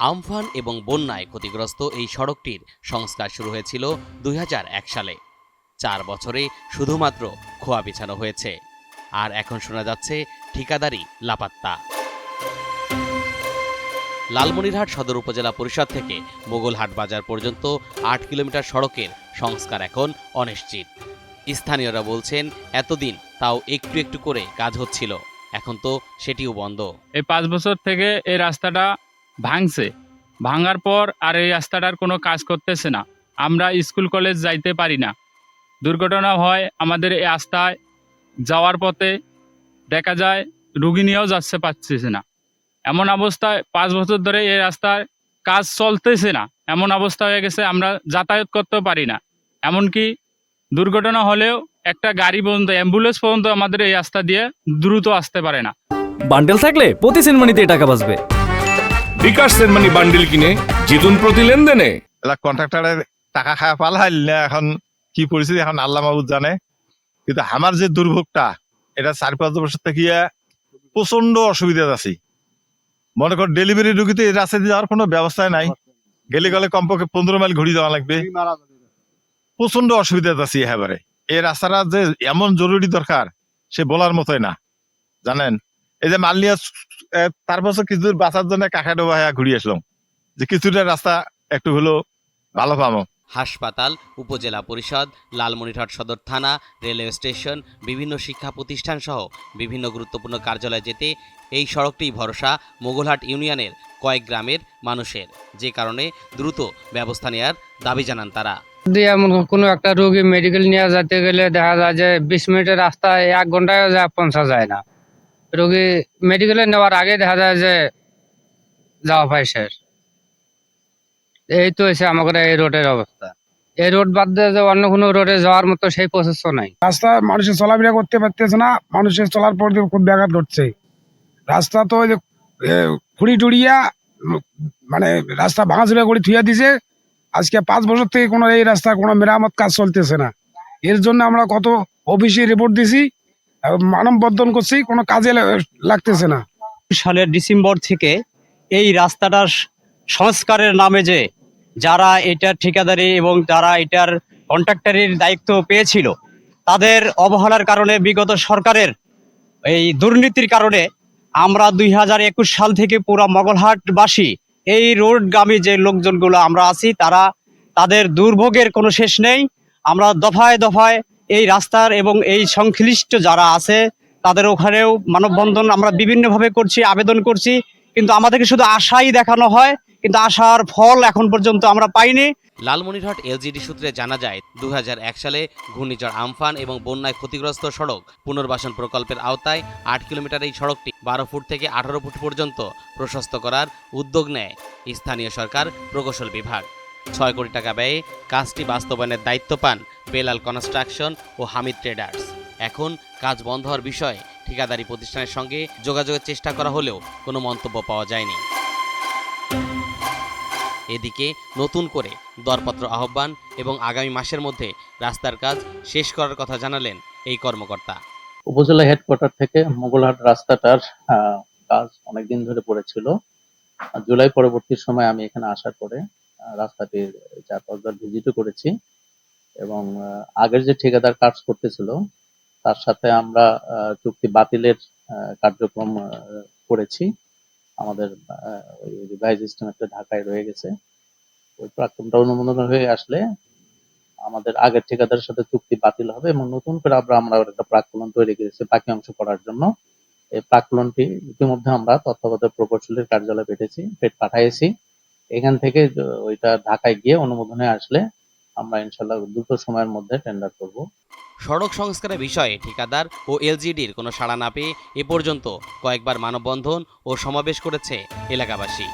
Amphan এবং বন্যায় ক্ষতিগ্রস্ত এই সড়কটির সংস্কার শুরু হয়েছিল ২০০১ সালে। ৪ বছরে শুধুমাত্র খোয়া বিছানো হয়েছে, আর এখন শোনা যাচ্ছে ঠিকাদারি লাপাত্তা। লালমনিরহাট সদর উপজেলা পরিষদ থেকে মোগলহাট বাজার পর্যন্ত ৮ কিলোমিটার সড়কের সংস্কার এখন অনিশ্চিত। স্থানীয়রা বলছেন, এতদিন তাও একটু একটু করে কাজ হচ্ছিল, এখন তো সেটিও বন্ধ। এই ৫ বছর থেকে এই রাস্তাটা ভাঙছে, ভাঙার পর আর এই রাস্তাটার কোনো কাজ করতেছে না। আমরা স্কুল কলেজ যাইতে পারি না, দুর্ঘটনা হয়। আমাদের এই রাস্তায় যাওয়ার পথে দেখা যায় রুগী নিয়েও যাচ্ছে পারতেছে না। এমন অবস্থায় ৫ বছর ধরে এই রাস্তার কাজ চলতেছে না, এমন অবস্থা হয়ে গেছে আমরা যাতায়াত করতেও পারি না। এমনকি দুর্ঘটনা হলেও একটা গাড়ি পর্যন্ত, অ্যাম্বুলেন্স পর্যন্ত আমাদের এই রাস্তা দিয়ে দ্রুত আসতে পারে না। বান্ডেল থাকলে প্রতি সেনমানিতে টাকা বাঁচবে। বিকাশ সেনমানি বান্ডেল কিনে জিতুন প্রতি লেনদেনে। কন্ট্রাক্টরের টাকা খাওয়া পালাইল না, এখন কি পরিস্থিতি এখন আল্লাহ মাহবুদ জানে। কিন্তু আমার যে দুর্ভোগটা, এটা ৪-৫ বছর থেকে প্রচন্ড অসুবিধা আছি। মনে কর ডেলিভারি রুগীতে এই রাস্তায় যাওয়ার কোনো ব্যবস্থায় নাই, গেলে গেলে কমপক্ষে ১৫ মাইল ঘুরে যাওয়া লাগবে। প্রচন্ড অসুবিধা আছি। এবারে এই রাস্তাটা যে এমন জরুরি দরকার, সে বলার মতোই না। জানেন, এই যে মাল নিয়ে তার বছর কিছু দূর বাঁচার জন্য কাকাডোবা ঘুরিয়ে আসলাম, যে কিছুটা রাস্তা একটু হলো ভালো পাবো। হাসপাতাল, উপজেলা পরিষদ, লালমনিরহাট সদর থানা, রেলওয়ে স্টেশন, বিভিন্ন শিক্ষা প্রতিষ্ঠান সহ বিভিন্ন গুরুত্বপূর্ণ কার্যালয়ে যেতে এই সড়কটিই ভরসা মোগলহাট ইউনিয়নের কয়েক গ্রামের মানুষের, যে কারণে দ্রুত ব্যবস্থা নেওয়ার দাবি জানান তারা। যদি এমন কোনো একটা রোগী মেডিকেল নিয়ে যেতে গেলে দেখা যায় যে ২০ মিনিটের রাস্তায় ১ ঘন্টায় পৌঁছা যায় না। রোগী মেডিকেলে নেওয়ার আগে দেখা যায় যে যাওয়া পায় শেষ। এই তো হয়েছে আমাদের এই রোডের অবস্থা। এই রোড বাদ দিয়ে যে অন্য কোনো রোডে যাওয়ার মতো সেই প্রসেস নাই। রাস্তা মানুষের চলাফেরা করতে পারতেছে না, মানুষের চলার পর খুব ব্যাঘাত ঘটছে। রাস্তা তো ওই যে খুঁড়ি টুড়িয়া মানে রাস্তা ভাঙাচুরা করে থুইয়া দিছে। আজকে ৫ বছর থেকে কোনো এই রাস্তার কোনো মেরামত কাজ চলতেছে না। এর জন্য আমরা কত অফিসে রিপোর্ট দিছি, মানববন্ধন করছি, কোনো কাজে লাগতেছে না। সালের ডিসেম্বর থেকে এই রাস্তাটার সংস্কারের নামে যে যারা এটার ঠিকাদারি এবং যারা এটার কন্ট্রাক্টরের দায়িত্ব পেয়েছিল, তাদের অবহেলার কারণে, বিগত সরকারের এই দুর্নীতির কারণে আমরা ২০২১ সাল থেকে পুরো মোগলহাটবাসী এই রোডগামী যে লোকজনগুলো আমরা আছি, তাদের দুর্ভোগের কোনো শেষ নেই। আমরা দফায় দফায় এই রাস্তার এবং এই সংশ্লিষ্ট যারা আছে তাদের ওখানেও মানববন্ধন আমরা বিভিন্নভাবে করছি, আবেদন করছি, কিন্তু আমাদেরকে শুধু আশাই দেখানো হয়, কিন্তু আশার ফল এখন পর্যন্ত আমরা পাইনি। লালমনিরহাট এলজিডি সূত্রে জানা যায়, ২০০১ সালে ঘূর্ণিঝড় আমফান এবং বন্যায় ক্ষতিগ্রস্ত সড়ক পুনর্বাসন প্রকল্পের আওতায় ৮ কিলোমিটার এই সড়কটি ১২ ফুট থেকে ১৮ ফুট পর্যন্ত প্রশস্ত করার উদ্যোগ নেয় স্থানীয় সরকার প্রকৌশল বিভাগ। ৬ কোটি টাকা ব্যয়ে কাজটি বাস্তবায়নের দায়িত্ব পান বেলাল কনস্ট্রাকশন ও হামিদ ট্রেডার্স। এখন কাজ বন্ধ হওয়ার বিষয়ে ঠিকাদারি প্রতিষ্ঠানের সঙ্গে যোগাযোগের চেষ্টা করা হলেও কোনো মন্তব্য পাওয়া যায়নি। এদিকে নতুন করে দরপত্র আহ্বান এবং আগামী মাসের মধ্যে রাস্তার কাজ শেষ করার কথা জানালেন এই কর্মকর্তা। উপজেলা হেডকোয়ার্টার থেকে মোগলহাট রাস্তাটার কাজ অনেকদিন ধরে পড়েছিল। জুলাই পরবর্তী সময় আমি এখানে আসার পরে রাস্তাটির ৪-৫ বার ভিজিটও করেছি এবং আগের যে ঠিকাদার কাজ করতেছিল তার সাথে আমরা চুক্তি বাতিলের কার্যক্রম করেছি। আমাদের ওই রিভাইজ সিস্টেম একটা ঢাকায় রয়ে গেছে। ওই প্রাক্তনটা অনুমোদন হয়ে আসলে আমাদের আগের ঠিকাদারের সাথে চুক্তি বাতিল হবে এবং নতুন করে আমরা একটা প্রাক্কলন তৈরি করেছি বাকি অংশ করার জন্য। এই প্রাক্কলনটি ইতিমধ্যে আমরা তত্ত্বাবধায়ক প্রকৌশলীর কার্যালয়ে পাঠাইছি। এখান থেকে ওইটা ঢাকায় গিয়ে অনুমোদনে আসলে আমরা ইনশাল্লাহ দ্রুত সময়ের মধ্যে টেন্ডার করব। সড়ক সংস্কারের বিষয়ে ঠিকাদার ও এলজিডির কোনো সাড়া না পেয়ে এ পর্যন্ত কয়েকবার মানববন্ধন ও সমাবেশ করেছে এলাকাবাসী।